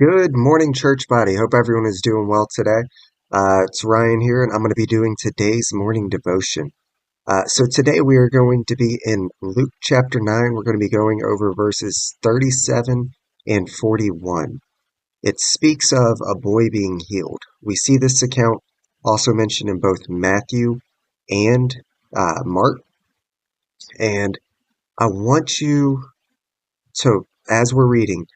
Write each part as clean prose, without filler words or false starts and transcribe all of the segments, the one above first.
Good morning, church body. Hope everyone is doing well today. It's Ryan here, and I'm going to be doing today's morning devotion. So today we are going to be in Luke chapter 9. We're going to be going over verses 37 and 41. It speaks of a boy being healed. We see this account also mentioned in both Matthew and Mark. And I want you to, as we're reading,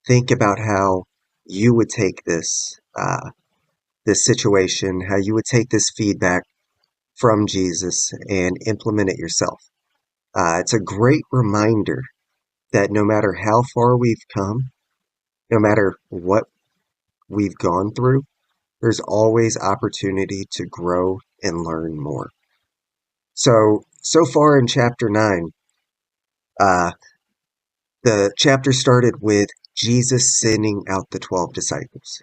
think about how you would take this situation, how you would take this feedback from Jesus and implement it yourself. It's a great reminder that no matter how far we've come, no matter what we've gone through, there's always opportunity to grow and learn more. So far in chapter 9, uh, the chapter started with Jesus sending out the 12 disciples.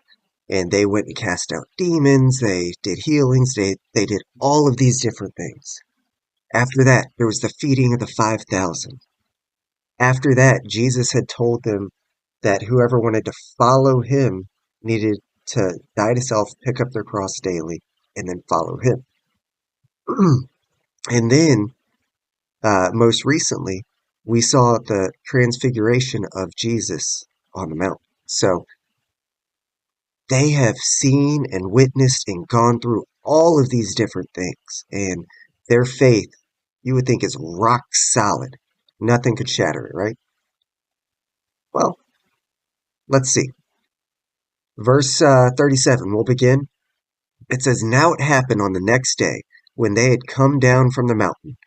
And they went and cast out demons, they did healings, they did all of these different things. After that, there was the feeding of the 5,000. After that, Jesus had told them that whoever wanted to follow him needed to die to self, pick up their cross daily, and then follow him. And then, most recently, we saw the transfiguration of Jesus on the mountain. So they have seen and witnessed and gone through all of these different things, and their faith, you would think, is rock solid. Nothing could shatter it, right? Well, let's see. Verse 37, we'll begin. It says, Now it happened on the next day, when they had come down from the mountain,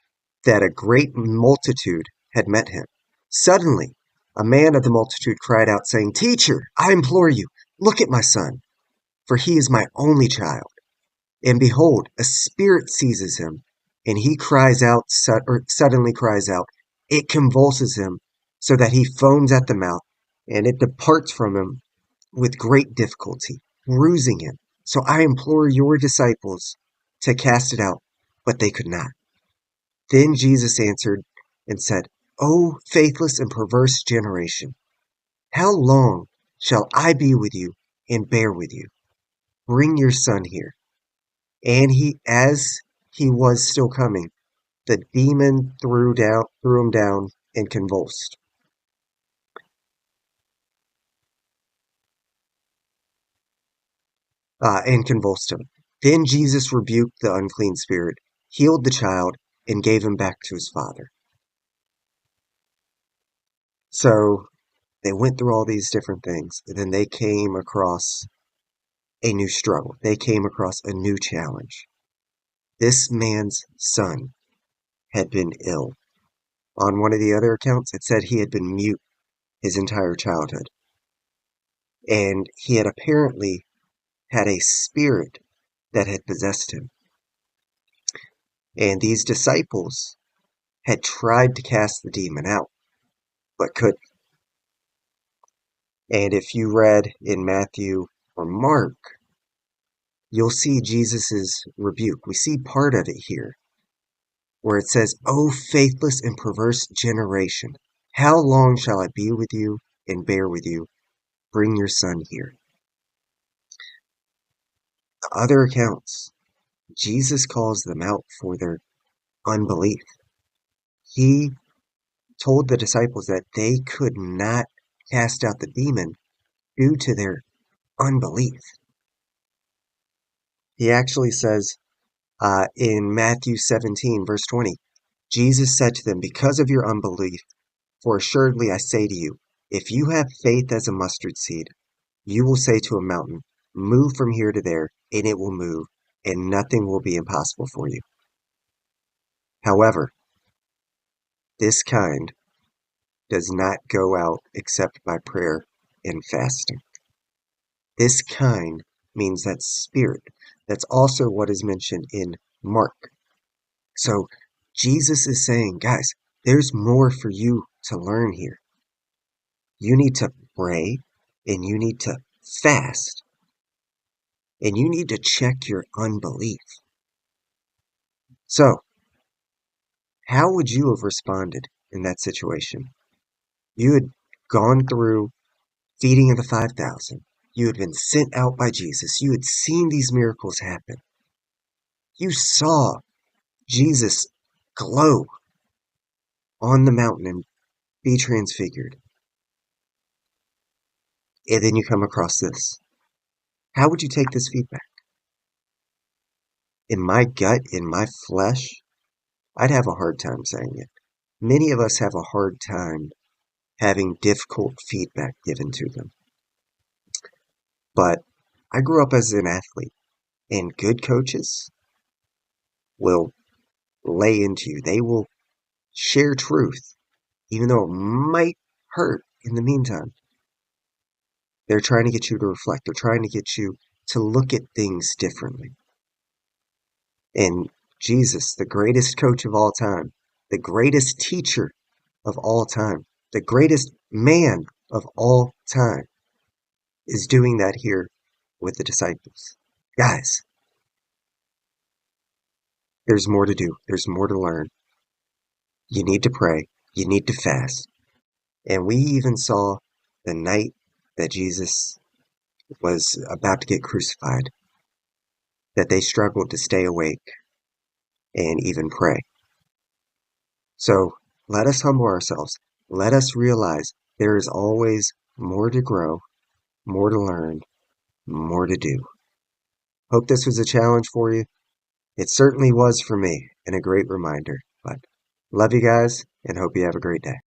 that a great multitude had met him. Suddenly, a man of the multitude cried out, saying, Teacher, I implore you, look at my son, for he is my only child. And behold, a spirit seizes him, and he cries out, or suddenly cries out. It convulses him, so that he foams at the mouth, and it departs from him with great difficulty, bruising him. So I implore your disciples to cast it out, but they could not. Then Jesus answered and said, O faithless and perverse generation, how long shall I be with you and bear with you? Bring your son here. And as he was still coming, the demon threw him down and convulsed him. Then Jesus rebuked the unclean spirit, healed the child, and gave him back to his father. So they went through all these different things, and then they came across a new struggle. They came across a new challenge. This man's son had been ill. On one of the other accounts, it said he had been mute his entire childhood. And he had apparently had a spirit that had possessed him. And these disciples had tried to cast the demon out, but couldn't. And if you read in Matthew or Mark, you'll see Jesus's rebuke. We see part of it here, where it says, O faithless and perverse generation, how long shall I be with you and bear with you? Bring your son here. The other accounts, Jesus calls them out for their unbelief. He told the disciples that they could not cast out the demon due to their unbelief. He actually says in Matthew 17, verse 20, Jesus said to them, Because of your unbelief, for assuredly I say to you, if you have faith as a mustard seed, you will say to a mountain, Move from here to there, and it will move, and nothing will be impossible for you. However, this kind does not go out except by prayer and fasting. This kind means that spirit. That's also what is mentioned in Mark. So Jesus is saying, guys, there's more for you to learn here. You need to pray and you need to fast and you need to check your unbelief. So, how would you have responded in that situation? You had gone through feeding of the 5,000. You had been sent out by Jesus. You had seen these miracles happen. You saw Jesus glow on the mountain and be transfigured. And then you come across this. How would you take this feedback? In my gut, in my flesh, I'd have a hard time saying it. Many of us have a hard time having difficult feedback given to them. But I grew up as an athlete, and good coaches will lay into you. They will share truth, even though it might hurt in the meantime. They're trying to get you to reflect. They're trying to get you to look at things differently. And Jesus, the greatest coach of all time, the greatest teacher of all time, the greatest man of all time, is doing that here with the disciples. Guys, there's more to do. There's more to learn. You need to pray. You need to fast. And we even saw the night that Jesus was about to get crucified, that they struggled to stay awake and even pray. So let us humble ourselves. Let us realize there is always more to grow, more to learn, more to do. Hope this was a challenge for you. It certainly was for me and a great reminder. But love you guys and hope you have a great day.